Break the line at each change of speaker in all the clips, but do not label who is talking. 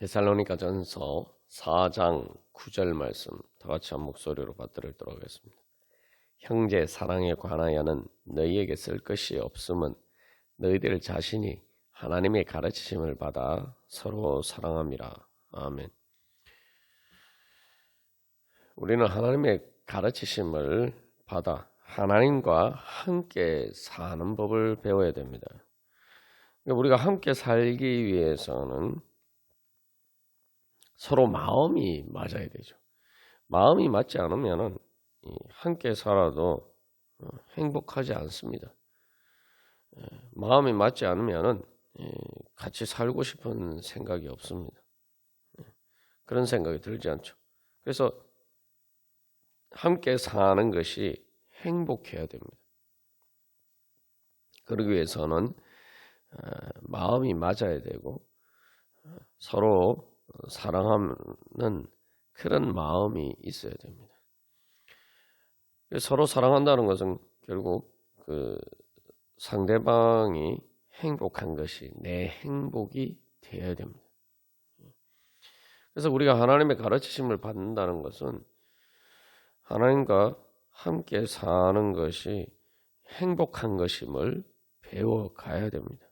데살로니가전서 4장 9절 말씀 다 같이 한 목소리로 받들도록 하겠습니다. 형제 사랑에 관하여는 너희에게 쓸 것이 없음은 너희들 자신이 하나님의 가르치심을 받아 서로 사랑함이라. 아멘. 우리는 하나님의 가르치심을 받아 하나님과 함께 사는 법을 배워야 됩니다. 우리가 함께 살기 위해서는 서로 마음이 맞아야 되죠. 마음이 맞지 않으면 함께 살아도 행복하지 않습니다. 마음이 맞지 않으면 같이 살고 싶은 생각이 없습니다. 그런 생각이 들지 않죠. 그래서 함께 사는 것이 행복해야 됩니다. 그러기 위해서는 마음이 맞아야 되고 서로 사랑하는 그런 마음이 있어야 됩니다. 서로 사랑한다는 것은 결국 그 상대방이 행복한 것이 내 행복이 되어야 됩니다. 그래서 우리가 하나님의 가르치심을 받는다는 것은 하나님과 함께 사는 것이 행복한 것임을 배워가야 됩니다.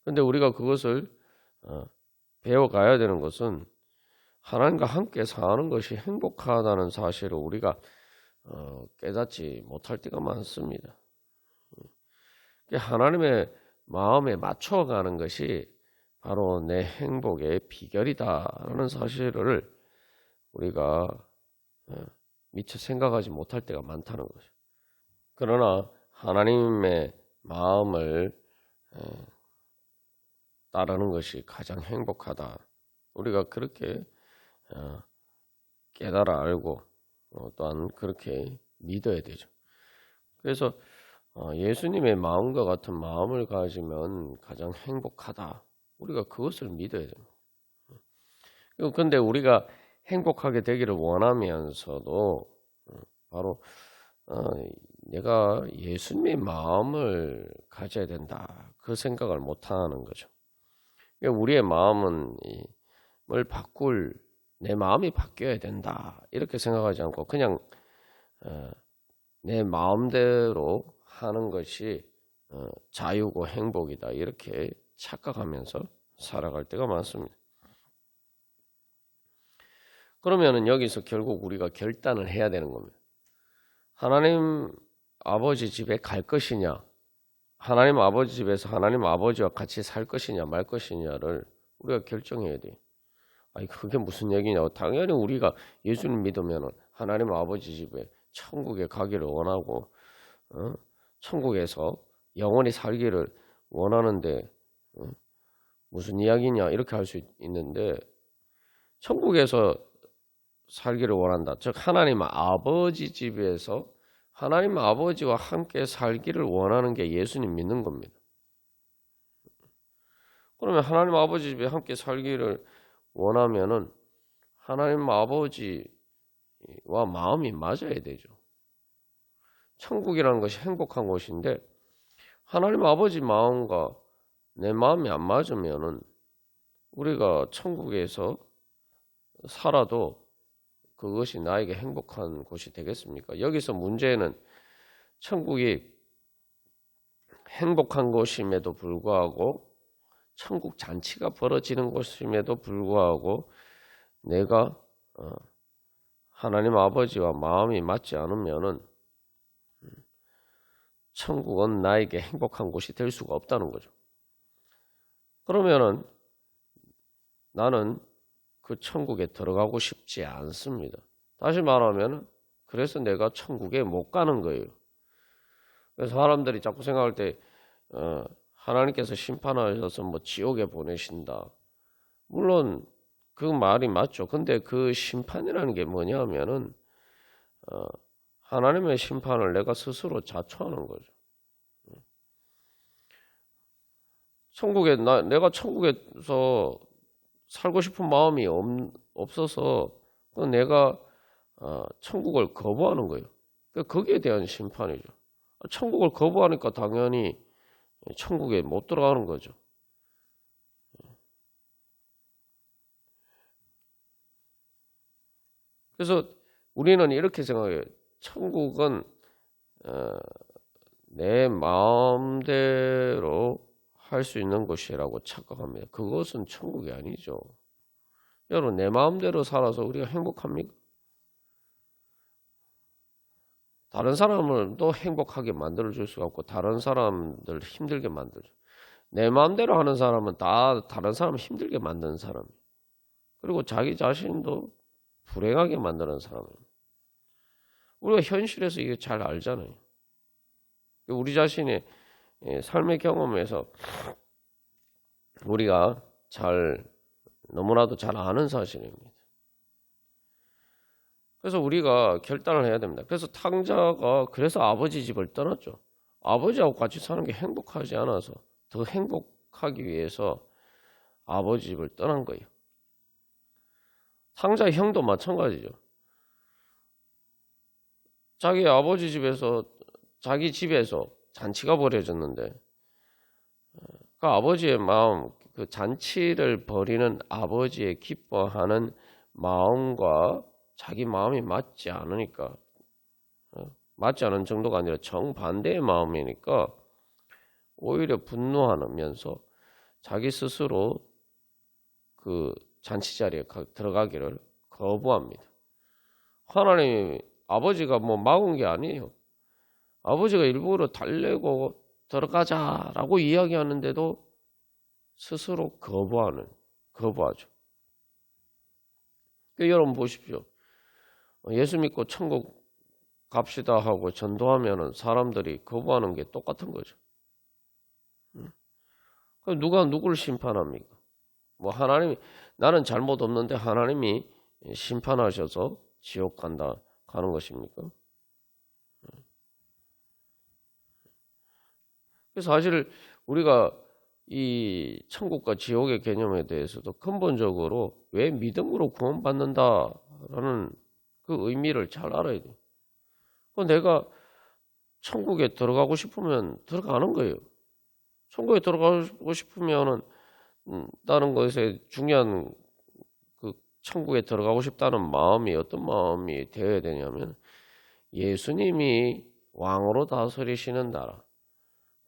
그런데 우리가 그것을 배워가야 되는 것은 하나님과 함께 사는 것이 행복하다는 사실을 우리가 깨닫지 못할 때가 많습니다. 하나님의 마음에 맞춰가는 것이 바로 내 행복의 비결이다라는 사실을 우리가 미처 생각하지 못할 때가 많다는 거죠. 그러나 하나님의 마음을 따르는 것이 가장 행복하다. 우리가 그렇게 깨달아 알고 또한 그렇게 믿어야 되죠. 그래서 예수님의 마음과 같은 마음을 가지면 가장 행복하다. 우리가 그것을 믿어야 됩니다. 그런데 우리가 행복하게 되기를 원하면서도 바로 내가 예수님의 마음을 가져야 된다. 그 생각을 못하는 거죠. 우리의 마음은 내 마음이 바뀌어야 된다. 이렇게 생각하지 않고 그냥 내 마음대로 하는 것이 자유고 행복이다. 이렇게 착각하면서 살아갈 때가 많습니다. 그러면은 여기서 결국 우리가 결단을 해야 되는 겁니다. 하나님 아버지 집에 갈 것이냐, 하나님 아버지 집에서 하나님 아버지와 같이 살 것이냐 말 것이냐를 우리가 결정해야 돼요. 아니 그게 무슨 얘기냐고. 당연히 우리가 예수님 믿으면 하나님 아버지 집에 천국에 가기를 원하고 천국에서 영원히 살기를 원하는데 무슨 이야기냐 이렇게 할 수 있는데, 천국에서 살기를 원한다. 즉 하나님 아버지 집에서 하나님 아버지와 함께 살기를 원하는 게 예수님 믿는 겁니다. 그러면 하나님 아버지 집에 함께 살기를 원하면은 하나님 아버지와 마음이 맞아야 되죠. 천국이라는 것이 행복한 곳인데 하나님 아버지 마음과 내 마음이 안 맞으면은 우리가 천국에서 살아도 그것이 나에게 행복한 곳이 되겠습니까? 여기서 문제는 천국이 행복한 곳임에도 불구하고 천국 잔치가 벌어지는 곳임에도 불구하고 내가 하나님 아버지와 마음이 맞지 않으면은 천국은 나에게 행복한 곳이 될 수가 없다는 거죠. 그러면은 나는 그 천국에 들어가고 싶지 않습니다. 다시 말하면 그래서 내가 천국에 못 가는 거예요. 그래서 사람들이 자꾸 생각할 때 하나님께서 심판하셔서 뭐 지옥에 보내신다. 물론 그 말이 맞죠. 근데 그 심판이라는 게 뭐냐면은 하나님의 심판을 내가 스스로 자초하는 거죠. 내가 천국에서 살고 싶은 마음이 없어서 내가 천국을 거부하는 거예요. 거기에 대한 심판이죠. 천국을 거부하니까 당연히 천국에 못 들어가는 거죠. 그래서 우리는 이렇게 생각해요. 천국은 내 마음대로 할 수 있는 곳이라고 착각합니다. 그것은 천국이 아니죠. 여러분, 내 마음대로 살아서 우리가 행복합니까? 다른 사람을 또 행복하게 만들어줄 수가 없고 다른 사람들 힘들게 만들죠. 내 마음대로 하는 사람은 다 다른 사람 힘들게 만드는 사람이에요. 그리고 자기 자신도 불행하게 만드는 사람이에요. 우리가 현실에서 이게 잘 알잖아요. 우리 자신의 삶의 경험에서 우리가 너무나도 잘 아는 사실입니다. 그래서 우리가 결단을 해야 됩니다. 그래서 탕자가 그래서 아버지 집을 떠났죠. 아버지하고 같이 사는 게 행복하지 않아서 더 행복하기 위해서 아버지 집을 떠난 거예요. 탕자의 형도 마찬가지죠. 자기 아버지 집에서 자기 집에서 잔치가 벌어졌는데 그 아버지의 마음, 그 잔치를 벌이는 아버지의 기뻐하는 마음과 자기 마음이 맞지 않으니까 맞지 않은 정도가 아니라 정반대의 마음이니까 오히려 분노하면서 자기 스스로 그 잔치 자리에 들어가기를 거부합니다. 하나님이 아버지가 뭐 막은 게 아니에요. 아버지가 일부러 달래고 들어가자라고 이야기하는데도 스스로 거부하죠. 여러분 보십시오. 예수 믿고 천국 갑시다 하고 전도하면은 사람들이 거부하는 게 똑같은 거죠. 그럼 누가 누구를 심판합니까? 뭐 하나님이 나는 잘못 없는데 하나님이 심판하셔서 지옥 가는 것입니까? 그래서 사실 우리가 이 천국과 지옥의 개념에 대해서도 근본적으로 왜 믿음으로 구원받는다라는 그 의미를 잘 알아야 돼요. 내가 천국에 들어가고 싶으면 들어가는 거예요. 천국에 들어가고 싶으면은 다른 것에 중요한 그 천국에 들어가고 싶다는 마음이 어떤 마음이 되어야 되냐면 예수님이 왕으로 다스리시는 나라,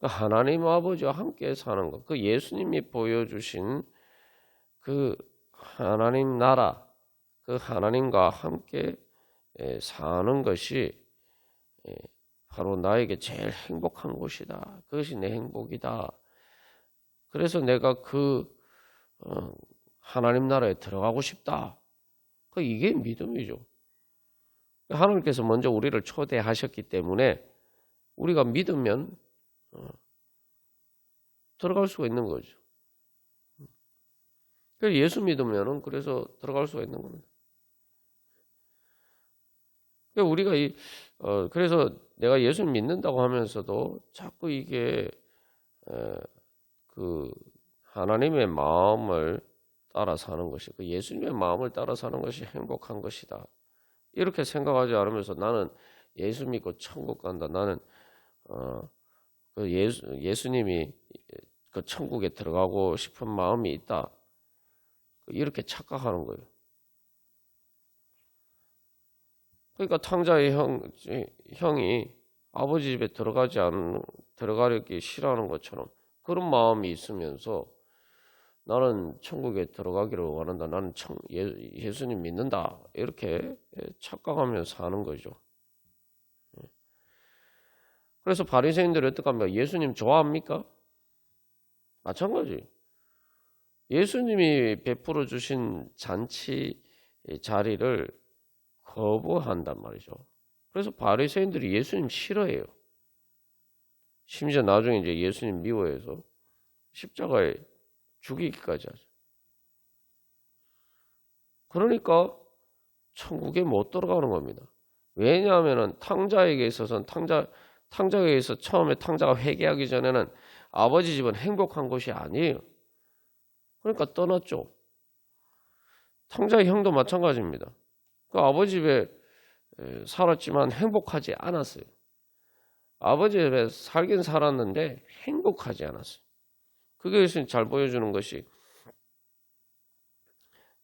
하나님 아버지와 함께 사는 것, 그 예수님이 보여주신 그 하나님 나라, 그 하나님과 함께 사는 것이 바로 나에게 제일 행복한 곳이다. 그것이 내 행복이다. 그래서 내가 그 하나님 나라에 들어가고 싶다. 이게 믿음이죠. 하나님께서 먼저 우리를 초대하셨기 때문에 우리가 믿으면 들어갈 수가 있는 거죠. 예수 믿으면은 그래서 들어갈 수가 있는 겁니다. 우리가 그래서 내가 예수 믿는다고 하면서도 자꾸 이게 그 하나님의 마음을 따라 사는 것이, 그 예수님의 마음을 따라 사는 것이 행복한 것이다. 이렇게 생각하지 않으면서 나는 예수 믿고 천국 간다. 나는 그 예수님이 그 천국에 들어가고 싶은 마음이 있다. 이렇게 착각하는 거예요. 그러니까 탕자의 형이 아버지 집에 들어가기 싫어하는 것처럼 그런 마음이 있으면서 나는 천국에 들어가기를 원한다. 나는 예수님 믿는다. 이렇게 착각하면서 사는 거죠. 그래서 바리새인들이 어떻게 합니까? 예수님 좋아합니까? 마찬가지. 예수님이 베풀어 주신 잔치 자리를 거부한단 말이죠. 그래서 바리새인들이 예수님 싫어해요. 심지어 나중에 이제 예수님 미워해서 십자가에 죽이기까지 하죠. 그러니까 천국에 못 들어가는 겁니다. 왜냐하면 탕자에게 있어서는 탕자에 의해서 처음에 탕자가 회개하기 전에는 아버지 집은 행복한 곳이 아니에요. 그러니까 떠났죠. 탕자의 형도 마찬가지입니다. 그 아버지 집에 살았지만 행복하지 않았어요. 아버지 집에 살긴 살았는데 행복하지 않았어요. 그게 잘 보여주는 것이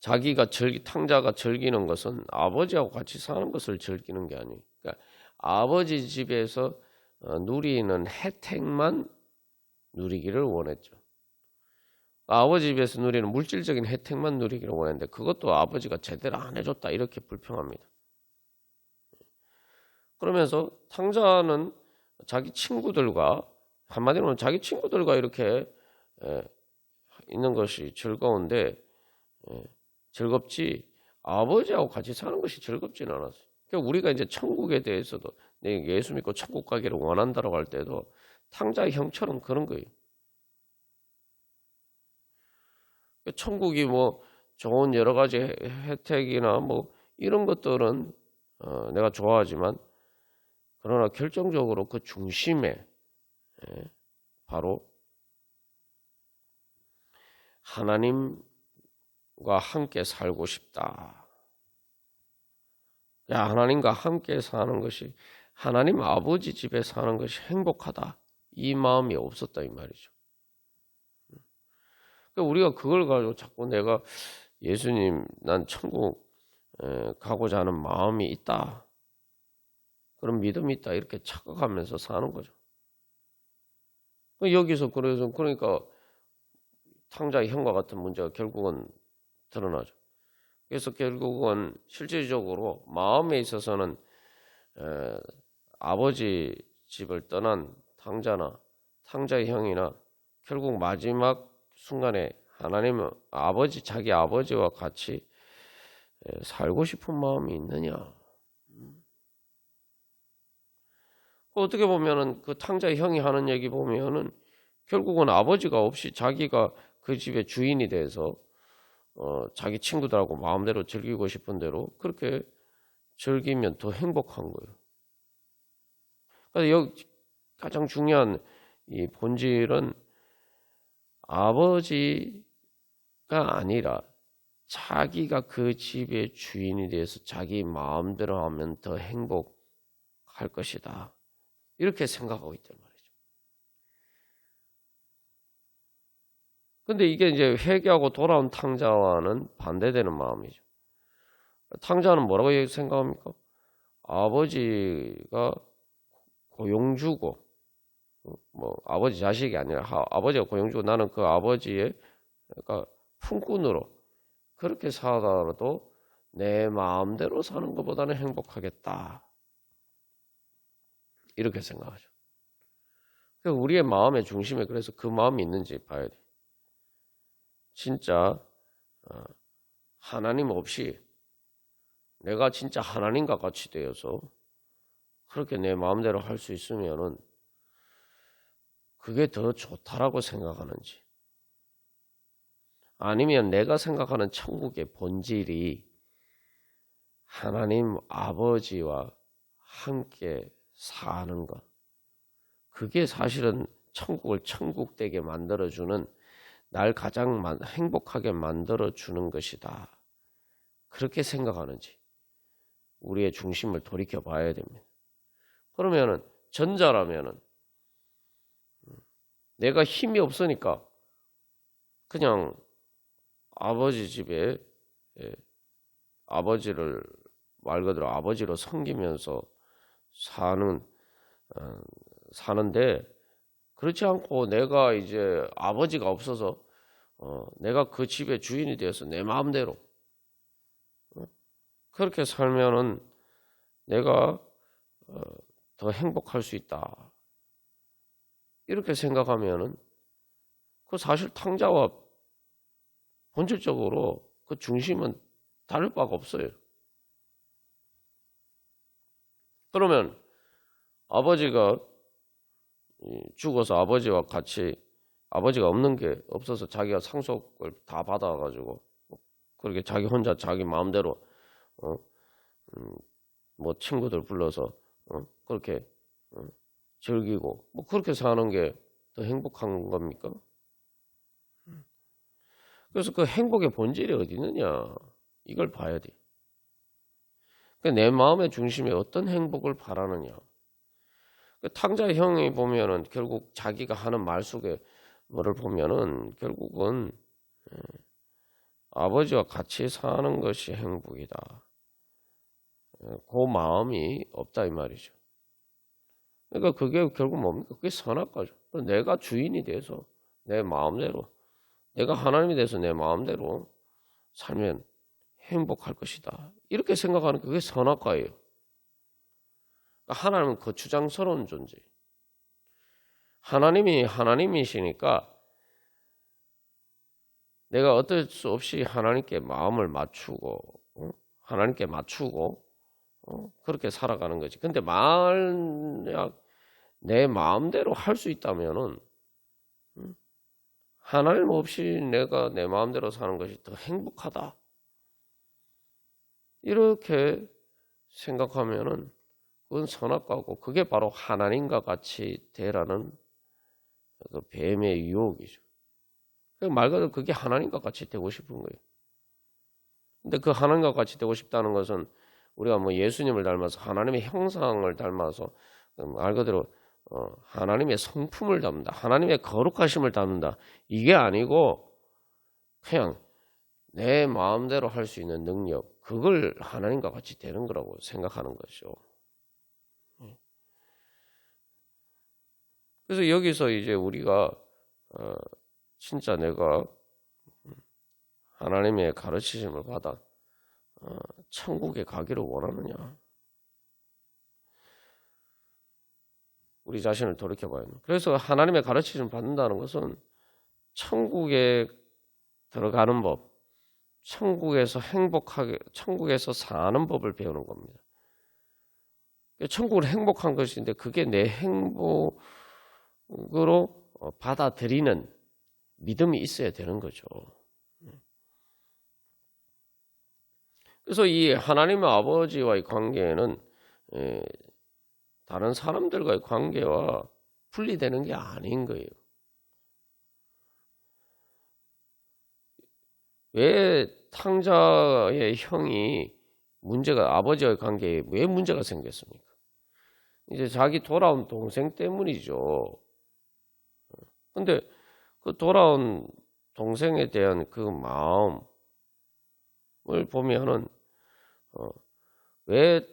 탕자가 즐기는 것은 아버지하고 같이 사는 것을 즐기는 게 아니에요. 그러니까 아버지 집에서 누리는 혜택만 누리기를 원했죠. 아버지 집에서 누리는 물질적인 혜택만 누리기를 원했는데 그것도 아버지가 제대로 안 해줬다 이렇게 불평합니다. 그러면서 탕자는 자기 친구들과 한마디로 하면 자기 친구들과 이렇게 있는 것이 즐거운데 즐겁지 아버지하고 같이 사는 것이 즐겁지는 않았어요. 그러니까 우리가 이제 천국에 대해서도 예수 믿고 천국 가기를 원한다고 할 때도 탕자의 형처럼 그런 거예요. 천국이 뭐 좋은 여러 가지 혜택이나 뭐 이런 것들은 내가 좋아하지만 그러나 결정적으로 그 중심에 바로 하나님과 함께 살고 싶다. 하나님과 함께 사는 것이 하나님 아버지 집에 사는 것이 행복하다. 이 마음이 없었다 이 말이죠. 우리가 그걸 가지고 자꾸 내가 예수님 난 천국 가고자 하는 마음이 있다. 그런 믿음이 있다. 이렇게 착각하면서 사는 거죠. 여기서 그러니까 탕자의 형과 같은 문제가 결국은 드러나죠. 그래서 결국은 실질적으로 마음에 있어서는 아버지 집을 떠난 탕자의 형이나 결국 마지막 순간에 하나님은 자기 아버지와 같이 살고 싶은 마음이 있느냐? 어떻게 보면은 그 탕자의 형이 하는 얘기 보면은 결국은 아버지가 없이 자기가 그 집의 주인이 돼서 자기 친구들하고 마음대로 즐기고 싶은 대로 그렇게 즐기면 더 행복한 거예요. 그래서 여기 가장 중요한 이 본질은 아버지가 아니라 자기가 그 집의 주인이 돼서 자기 마음대로 하면 더 행복할 것이다. 이렇게 생각하고 있단 말이죠. 근데 이게 이제 회개하고 돌아온 탕자와는 반대되는 마음이죠. 탕자는 뭐라고 생각합니까? 아버지가 고용주고 뭐 아버지 자식이 아니라 아버지가 고용주고 나는 그 아버지의 그러니까 품꾼으로 그렇게 살아도 내 마음대로 사는 것보다는 행복하겠다. 이렇게 생각하죠. 우리의 마음의 중심에 그래서 그 마음이 있는지 봐야 돼. 진짜 하나님 없이 내가 진짜 하나님과 같이 되어서 그렇게 내 마음대로 할 수 있으면은 그게 더 좋다라고 생각하는지 아니면 내가 생각하는 천국의 본질이 하나님 아버지와 함께 사는 것 그게 사실은 천국을 천국되게 만들어주는 날 가장 행복하게 만들어주는 것이다. 그렇게 생각하는지 우리의 중심을 돌이켜 봐야 됩니다. 그러면은 전자라면은 내가 힘이 없으니까 그냥 아버지 집에 아버지를 말 그대로 아버지로 섬기면서 사는데 그렇지 않고 내가 이제 아버지가 없어서 내가 그 집의 주인이 되어서 내 마음대로 그렇게 살면은 내가 더 행복할 수 있다. 이렇게 생각하면은 그 사실 탕자와 본질적으로 그 중심은 다를 바가 없어요. 그러면 아버지가 죽어서 아버지와 같이 아버지가 없는 게 없어서 자기가 상속을 다 받아가지고 그렇게 자기 혼자 자기 마음대로 뭐 친구들 불러서 그렇게 즐기고 뭐 그렇게 사는 게 더 행복한 겁니까? 그래서 그 행복의 본질이 어디 있느냐 이걸 봐야 돼. 그러니까 내 마음의 중심에 어떤 행복을 바라느냐. 그 탕자 형이 보면은 결국 자기가 하는 말 속에 뭐를 보면은 결국은 아버지와 같이 사는 것이 행복이다. 그 마음이 없다 이 말이죠. 그러니까 그게 결국 뭡니까? 그게 선악과죠. 내가 주인이 돼서 내 마음대로, 내가 하나님이 돼서 내 마음대로 살면 행복할 것이다. 이렇게 생각하는 그게 선악과예요. 그러니까 하나님은 거추장스러운 존재. 하나님이 하나님이시니까 내가 어쩔 수 없이 하나님께 마음을 맞추고 하나님께 맞추고 그렇게 살아가는 거지. 근데 만약 내 마음대로 할 수 있다면은 하나님 없이 내가 내 마음대로 사는 것이 더 행복하다. 이렇게 생각하면은 그건 선악과고 그게 바로 하나님과 같이 되라는 그 뱀의 유혹이죠. 말 그대로 그게 하나님과 같이 되고 싶은 거예요. 근데 그 하나님과 같이 되고 싶다는 것은 우리가 뭐 예수님을 닮아서 하나님의 형상을 닮아서 말 그대로 하나님의 성품을 담는다. 하나님의 거룩하심을 담는다. 이게 아니고 그냥 내 마음대로 할 수 있는 능력, 그걸 하나님과 같이 되는 거라고 생각하는 거죠. 그래서 여기서 이제 우리가 진짜 내가 하나님의 가르치심을 받아 천국에 가기를 원하느냐? 우리 자신을 돌이켜봐야 합니다. 그래서 하나님의 가르치심을 받는다는 것은 천국에 들어가는 법, 천국에서 행복하게, 천국에서 사는 법을 배우는 겁니다. 천국은 행복한 것인데 그게 내 행복으로 받아들이는 믿음이 있어야 되는 거죠. 그래서 이 하나님의 아버지와의 관계는 다른 사람들과의 관계와 분리되는 게 아닌 거예요. 왜 탕자의 형이 문제가 아버지와의 관계에 왜 문제가 생겼습니까? 이제 자기 돌아온 동생 때문이죠. 근데 그 돌아온 동생에 대한 그 마음을 보면은 왜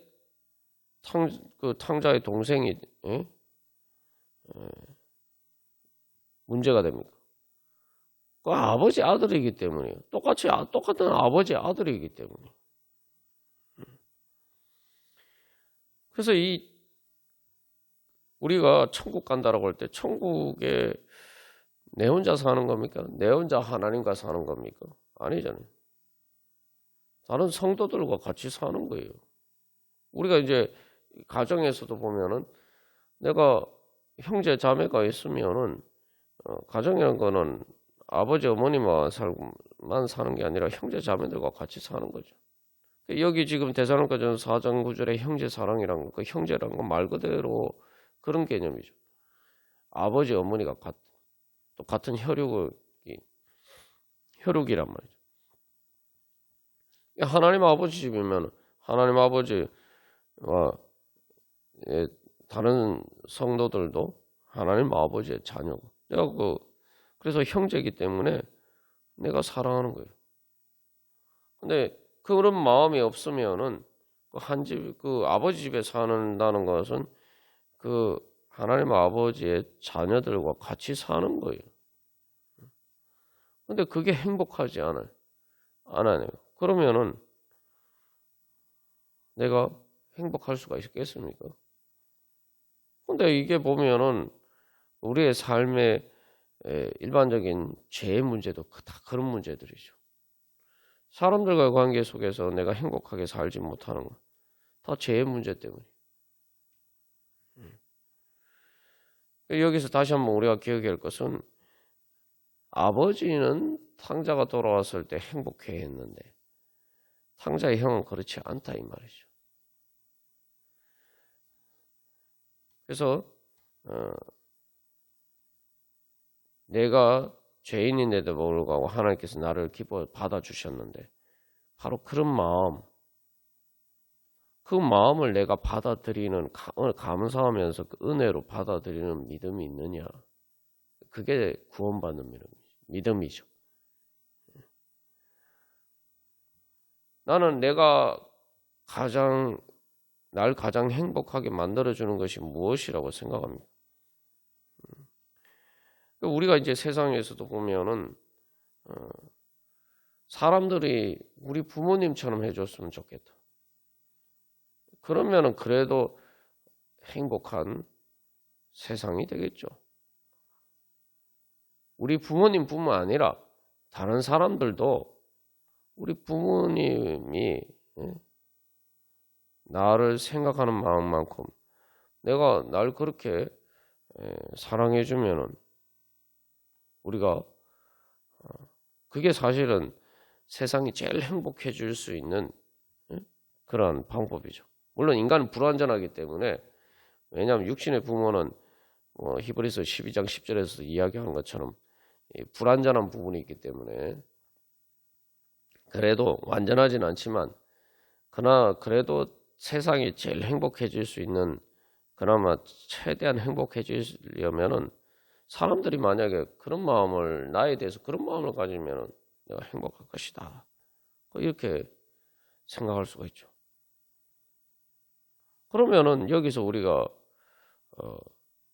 탕자의 동생이 문제가 됩니까? 그 아버지 아들이기 때문이에요. 똑같은 아버지 아들이기 때문에. 그래서 우리가 천국 간다라고 할 때 천국에 내 혼자 사는 겁니까? 내 혼자 하나님과 사는 겁니까? 아니잖아요. 다른 성도들과 같이 사는 거예요. 우리가 이제 가정에서도 보면은 내가 형제 자매가 있으면은 가정이라는 거는 아버지 어머니만 사는 게 아니라 형제 자매들과 같이 사는 거죠. 여기 지금 데살로니가전 4장 9절에 형제 사랑이란 거, 그 형제라는 건 말 그대로 그런 개념이죠. 아버지 어머니가 또 같은 혈육이란 말이죠. 하나님 아버지 집이면 하나님 아버지와 다른 성도들도 하나님 아버지의 자녀고 내가 그래서 형제이기 때문에 내가 사랑하는 거예요. 근데 그런 마음이 없으면은 그 아버지 집에 산다는 것은 그 하나님 아버지의 자녀들과 같이 사는 거예요. 근데 그게 행복하지 않아요. 그러면은 내가 행복할 수가 있겠습니까? 근데 이게 보면은 우리의 삶의 일반적인 죄의 문제도 다 그런 문제들이죠. 사람들과의 관계 속에서 내가 행복하게 살지 못하는 거 다 죄의 문제 때문에. 여기서 다시 한번 우리가 기억해야 할 것은 아버지는 탕자가 돌아왔을 때 행복해했는데 탕자의 형은 그렇지 않다 이 말이죠. 그래서 내가 죄인인데도 불구하고 하나님께서 나를 기뻐 받아주셨는데 바로 그런 마음, 그 마음을 내가 받아들이는 감사하면서 그 은혜로 받아들이는 믿음이 있느냐, 그게 구원받는 믿음이죠. 나는 날 가장 행복하게 만들어주는 것이 무엇이라고 생각합니까? 우리가 이제 세상에서도 보면은 사람들이 우리 부모님처럼 해줬으면 좋겠다. 그러면은 그래도 행복한 세상이 되겠죠. 우리 부모님뿐만 아니라 다른 사람들도 우리 부모님이 나를 생각하는 마음만큼 내가 날 그렇게 사랑해주면은 우리가 그게 사실은 세상이 제일 행복해질 수 있는 그런 방법이죠. 물론 인간은 불완전하기 때문에, 왜냐하면 육신의 부모는 히브리서 12장 10절에서 이야기한 것처럼 불완전한 부분이 있기 때문에 그래도 완전하진 않지만 그러나 그래도 세상이 제일 행복해질 수 있는, 그나마 최대한 행복해지려면은 사람들이 만약에 그런 마음을, 나에 대해서 그런 마음을 가지면 내가 행복할 것이다, 이렇게 생각할 수가 있죠. 그러면은 여기서 우리가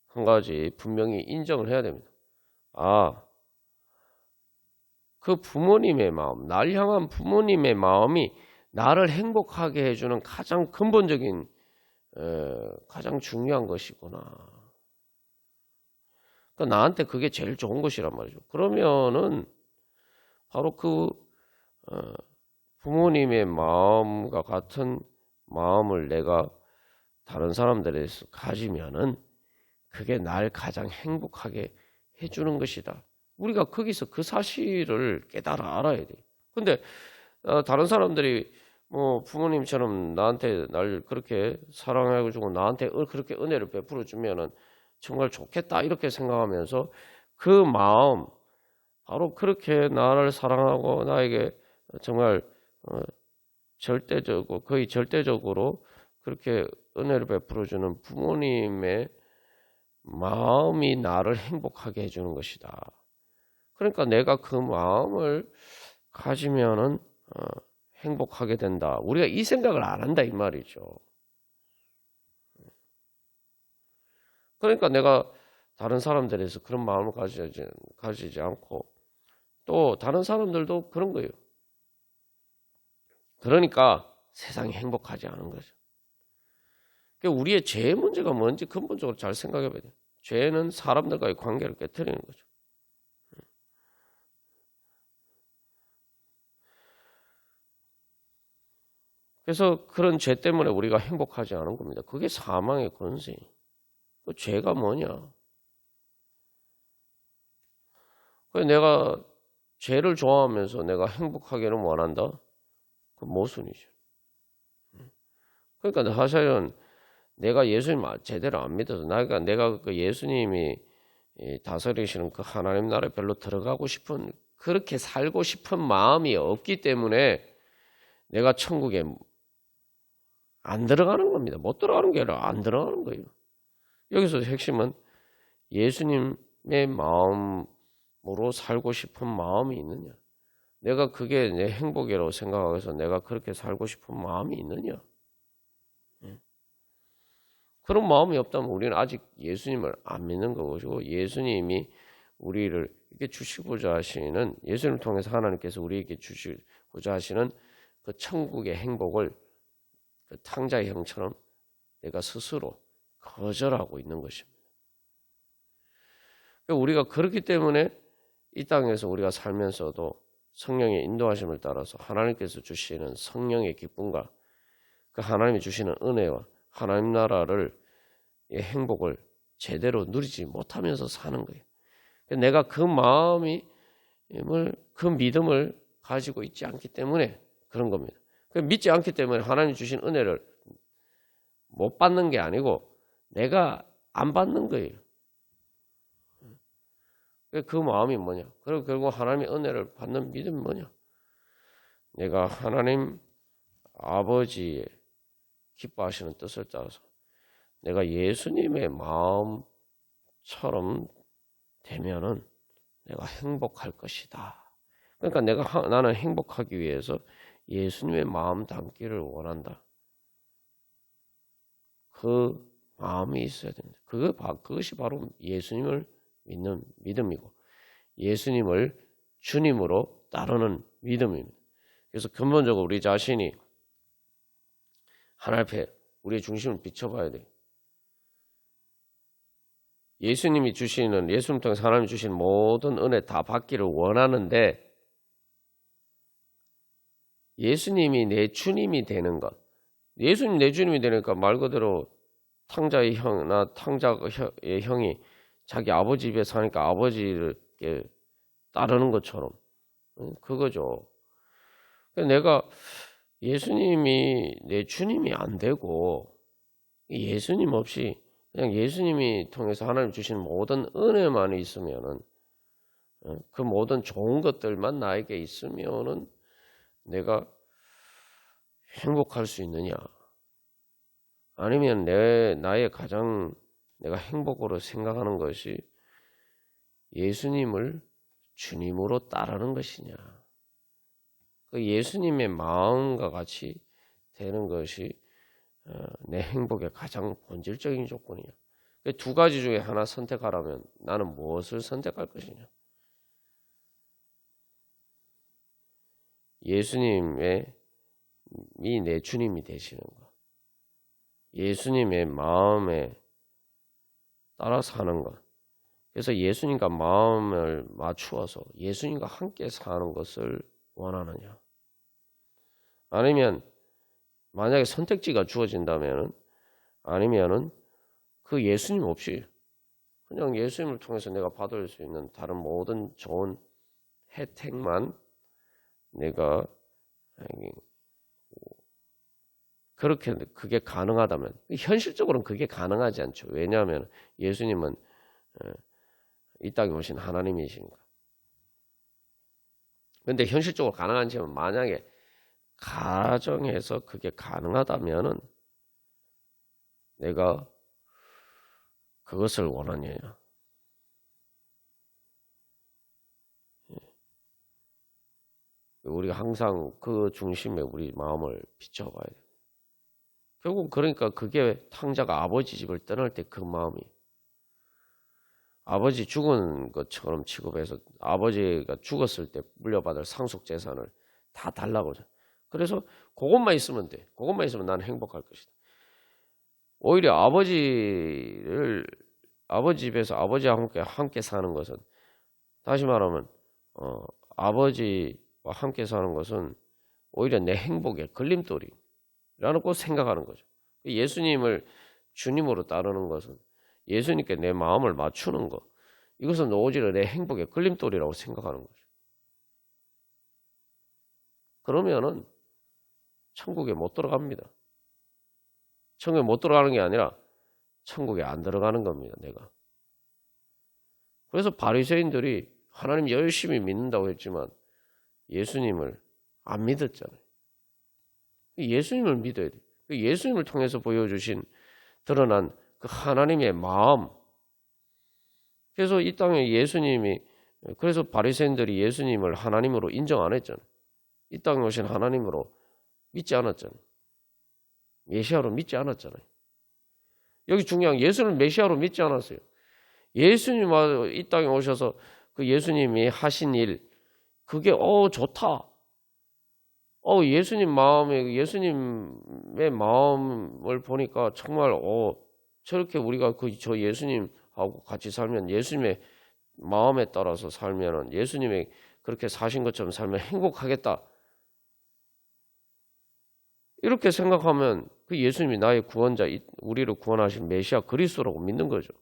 한 가지 분명히 인정을 해야 됩니다. 그 부모님의 마음, 날 향한 부모님의 마음이 나를 행복하게 해주는 가장 근본적인, 가장 중요한 것이구나. 그러니까 나한테 그게 제일 좋은 것이란 말이죠. 그러면은 바로 그 부모님의 마음과 같은 마음을 내가 다른 사람들에서 가지면은 그게 날 가장 행복하게 해주는 것이다. 우리가 거기서 그 사실을 깨달아 알아야 돼. 근데 다른 사람들이 부모님처럼 나한테 날 그렇게 사랑해주고 나한테 그렇게 은혜를 베풀어 주면은 정말 좋겠다 이렇게 생각하면서 그 마음, 바로 그렇게 나를 사랑하고 나에게 정말 절대적으로, 거의 절대적으로 그렇게 은혜를 베풀어 주는 부모님의 마음이 나를 행복하게 해주는 것이다. 그러니까 내가 그 마음을 가지면은 행복하게 된다. 우리가 이 생각을 안 한다 이 말이죠. 그러니까 내가 다른 사람들에서 그런 마음을 가지지 않고, 또 다른 사람들도 그런 거예요. 그러니까 세상이 행복하지 않은 거죠. 그러니까 우리의 죄의 문제가 뭔지 근본적으로 잘 생각해 봐야 돼요. 죄는 사람들과의 관계를 깨트리는 거죠. 그래서 그런 죄 때문에 우리가 행복하지 않은 겁니다. 그게 사망의 권세. 그 죄가 뭐냐? 내가 죄를 좋아하면서 내가 행복하기를 원한다? 그 모순이죠. 그러니까 사실은 내가 예수님 제대로 안 믿어서, 내가 그 예수님이 다스리시는 그 하나님 나라에 별로 들어가고 싶은, 그렇게 살고 싶은 마음이 없기 때문에 내가 천국에 안 들어가는 겁니다. 못 들어가는 게 아니라 안 들어가는 거예요. 여기서 핵심은 예수님의 마음으로 살고 싶은 마음이 있느냐, 내가 그게 내 행복이라고 생각해서 내가 그렇게 살고 싶은 마음이 있느냐. 그런 마음이 없다면 우리는 아직 예수님을 안 믿는 거고, 예수님이 우리를 이렇게 주시고자 하시는, 예수님을 통해서 하나님께서 우리에게 주시고자 하시는 그 천국의 행복을 그 탕자의 형처럼 내가 스스로 거절하고 있는 것입니다. 우리가 그렇기 때문에 이 땅에서 우리가 살면서도 성령의 인도하심을 따라서 하나님께서 주시는 성령의 기쁨과 그 하나님이 주시는 은혜와 하나님 나라를, 행복을 제대로 누리지 못하면서 사는 거예요. 내가 그 그 믿음을 가지고 있지 않기 때문에 그런 겁니다. 믿지 않기 때문에 하나님 주신 은혜를 못 받는 게 아니고 내가 안 받는 거예요. 그 마음이 뭐냐? 그리고 결국 하나님의 은혜를 받는 믿음이 뭐냐? 내가 하나님 아버지의 기뻐하시는 뜻을 따라서 내가 예수님의 마음처럼 되면은 내가 행복할 것이다. 그러니까 나는 행복하기 위해서 예수님의 마음 담기를 원한다. 그 마음이 있어야 된다. 그것이 바로 예수님을 믿는 믿음이고 예수님을 주님으로 따르는 믿음입니다. 그래서 근본적으로 우리 자신이 하나님 앞에 우리의 중심을 비춰봐야 돼요. 예수님이 주시는, 예수님 통해서 하나님이 주시는 모든 은혜 다 받기를 원하는데 예수님이 내 주님이 되는 것. 예수님 내 주님이 되니까 말 그대로 탕자의 탕자의 형이 자기 아버지 집에 사니까 아버지를 따르는 것처럼 그거죠. 내가 예수님이 내 주님이 안 되고 예수님 없이 그냥 예수님이 통해서 하나님 주시는 모든 은혜만 있으면은 그 모든 좋은 것들만 나에게 있으면은 내가 행복할 수 있느냐? 아니면 나의 가장 내가 행복으로 생각하는 것이 예수님을 주님으로 따르는 것이냐? 그 예수님의 마음과 같이 되는 것이 내 행복의 가장 본질적인 조건이야. 그 두 가지 중에 하나 선택하라면 나는 무엇을 선택할 것이냐? 예수님이 내 주님이 되시는 것. 예수님의 마음에 따라 사는 것. 그래서 예수님과 마음을 맞추어서 예수님과 함께 사는 것을 원하느냐? 아니면 만약에 선택지가 주어진다면은 아니면은 그 예수님 없이 그냥 예수님을 통해서 내가 받을 수 있는 다른 모든 좋은 혜택만 내가 그렇게 그게 가능하다면 현실적으로는 그게 가능하지 않죠. 왜냐하면 예수님은 이 땅에 오신 하나님이시니까. 그런데 현실적으로 가능한지만 만약에 가정에서 그게 가능하다면은 내가 그것을 원하느냐. 우리가 항상 그 중심에 우리 마음을 비춰봐야 돼요. 결국 그러니까 그게 탕자가 아버지 집을 떠날 때 그 마음이 아버지 죽은 것처럼 취급해서 아버지가 죽었을 때 물려받을 상속 재산을 다 달라고 하죠. 그래서 그것만 있으면 돼. 그것만 있으면 나는 행복할 것이다. 오히려 아버지 집에서 아버지와 함께 사는 것은 다시 말하면 아버지와 함께 사는 것은 오히려 내 행복의 걸림돌이라는 꼭 생각하는 거죠. 예수님을 주님으로 따르는 것은 예수님께 내 마음을 맞추는 것 이것은 오히려 내 행복의 걸림돌이라고 생각하는 거죠. 그러면은 천국에 못 들어갑니다. 천국에 못 들어가는 게 아니라 천국에 안 들어가는 겁니다. 내가. 그래서 바리새인들이 하나님 열심히 믿는다고 했지만 예수님을 안 믿었잖아요. 예수님을 믿어야 돼요. 예수님을 통해서 보여주신 드러난 그 하나님의 마음. 그래서 이 땅에 그래서 바리새인들이 예수님을 하나님으로 인정 안 했잖아요. 이 땅에 오신 하나님으로 믿지 않았잖아요. 메시아로 믿지 않았잖아요. 여기 중요한 예수를 메시아로 믿지 않았어요. 예수님 이 땅에 오셔서 그 예수님이 하신 일 그게 좋다. 예수님의 마음을 보니까 정말 저렇게 우리가 저 예수님하고 같이 살면 예수님의 마음에 따라서 살면 예수님의 그렇게 사신 것처럼 살면 행복하겠다. 이렇게 생각하면 그 예수님이 나의 구원자, 우리를 구원하신 메시아 그리스도라고 믿는 거죠.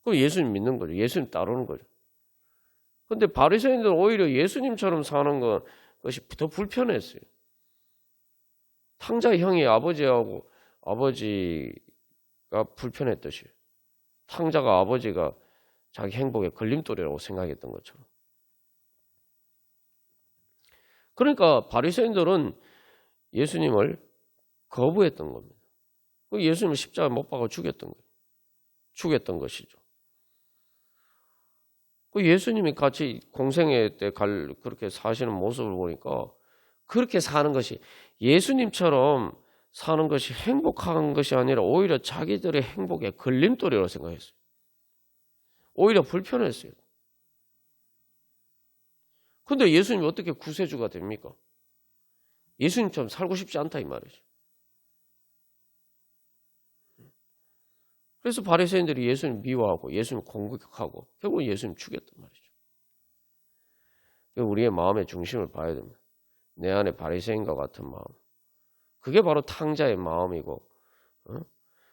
그럼 예수님 믿는 거죠. 예수님 따르는 거죠. 근데 바리새인들은 오히려 예수님처럼 사는 것이 더 불편했어요. 탕자 형이 아버지가 불편했듯이 탕자가 아버지가 자기 행복의 걸림돌이라고 생각했던 것처럼. 그러니까 바리새인들은 예수님을 거부했던 겁니다. 예수님을 십자가에 못 박아 죽였던 것이죠. 그 예수님이 같이 공생애 때 그렇게 사시는 모습을 보니까 그렇게 사는 것이 예수님처럼 사는 것이 행복한 것이 아니라 오히려 자기들의 행복의 걸림돌이라고 생각했어요. 오히려 불편했어요. 근데 예수님이 어떻게 구세주가 됩니까? 예수님처럼 살고 싶지 않다 이 말이죠. 그래서 바리새인들이 예수님 미워하고 예수님 공격하고 결국 예수님 죽였단 말이죠. 우리의 마음의 중심을 봐야 됩니다. 내 안에 바리새인과 같은 마음. 그게 바로 탕자의 마음이고,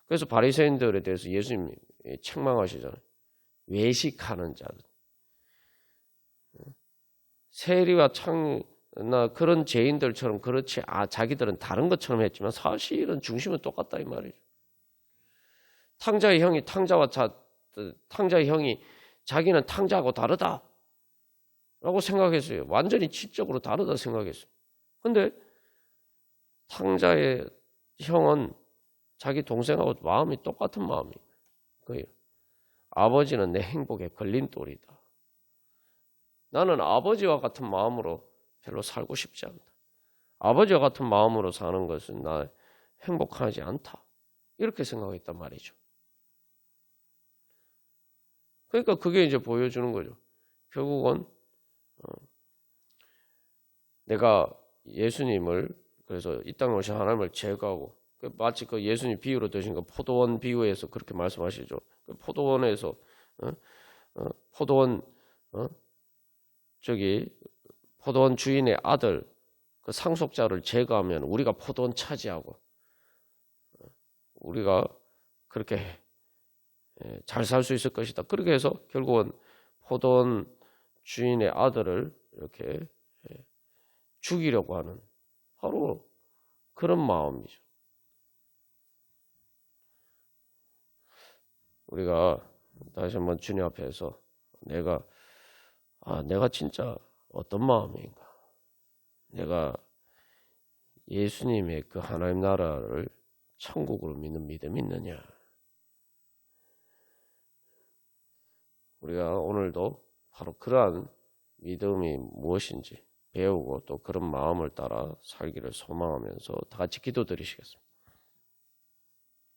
그래서 바리새인들에 대해서 예수님이 책망하시잖아요. 외식하는 자들. 세리와 창나 그런 죄인들처럼 그렇지 자기들은 다른 것처럼 했지만 사실은 중심은 똑같다 이 말이죠. 탕자의 형이 탕자의 형이 자기는 탕자하고 다르다라고 생각했어요. 완전히 질적으로 다르다 생각했어요. 근데 탕자의 형은 자기 동생하고 마음이 똑같은 마음이에요. 아버지는 내 행복의 걸림돌이다. 나는 아버지와 같은 마음으로 별로 살고 싶지 않다. 아버지와 같은 마음으로 사는 것은 나 행복하지 않다. 이렇게 생각했단 말이죠. 그러니까 그게 이제 보여주는 거죠. 결국은 내가 예수님을 그래서 이 땅에 오신 하나님을 제거하고 마치 그 예수님 비유로 드신 그 포도원 비유에서 그렇게 말씀하시죠. 그 포도원에서 포도원 포도원 주인의 아들 그 상속자를 제거하면 우리가 포도원 차지하고 우리가 그렇게 잘 살 수 있을 것이다. 그렇게 해서 결국은 포도원 주인의 아들을 이렇게 죽이려고 하는 바로 그런 마음이죠. 우리가 다시 한번 주님 앞에서 내가 진짜 어떤 마음인가? 내가 예수님의 그 하나님 나라를 천국으로 믿는 믿음이 있느냐? 우리가 오늘도 바로 그러한 믿음이 무엇인지 배우고 또 그런 마음을 따라 살기를 소망하면서 다 같이 기도드리시겠습니다.